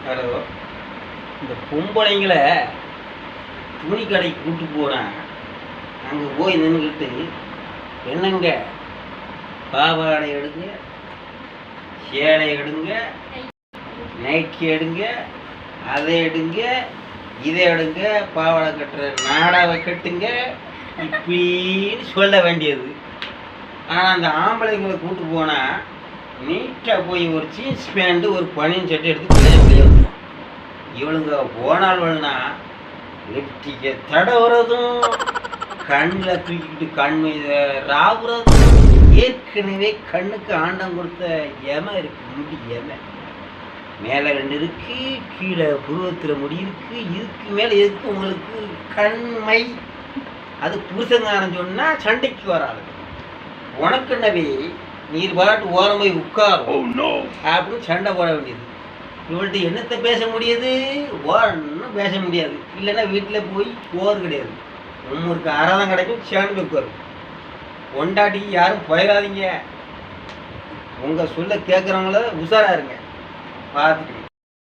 Hello, இந்த பொம்பளைங்களை துணி கடைக்கு கூட்டு போனால் அங்கே போய் நின்றுக்கிட்டு என்னங்க பாவாடை எடுங்க, சேலை எடுங்க, நைட்டி எடுங்க, அதை எடுங்க, இதை எடுங்க, பாவாடை கட்டுற நாடாவை கட்டுங்க இப்படின்னு சொல்ல வேண்டியது. ஆனால் அந்த ஆம்பளைங்களை கூட்டு போனால் நீட்டாக போய் ஒரு ஜீன்ஸ் பேண்ட்டு ஒரு பனியன் சட்டை எடுத்து வெளியே வந்துடும். இவளுங்க போனாள்னா லிப்டிக்கை தடவுறதும், கண்ணில் தூக்கிக்கிட்டு கண் மீது ராவுறதும். ஏற்கனவே கண்ணுக்கு ஆண்டம் கொடுத்த எம இருக்கு, முடி எம மேலே 2 இருக்கு, கீழே புருவத்தில் முடி இருக்கு, இதுக்கு மேலே எதுக்கு உங்களுக்கு கண்மை? அது புருஷங்காரன் சொன்னால் சண்டைக்கு வராது. உனக்குன்னவே நீர் பாட்டு ஓரம் போய் உட்காரும் அப்படின்னு சண்டை போட வேண்டியது. இவள்கிட்ட என்னத்தை பேச முடியாது? ஒன்றும் பேச முடியாது. இல்லைன்னா வீட்டில் போய் போர் கிடையாது. உங்களுக்கு அறதான் கிடைக்கும், சேர்ந்து உட்காரும். கொண்டாட்டிக்கு யாரும் போயிடாதீங்க. உங்கள் சொல்ல கேட்குறவங்கள உஷாராக இருங்க, பார்த்துட்டு.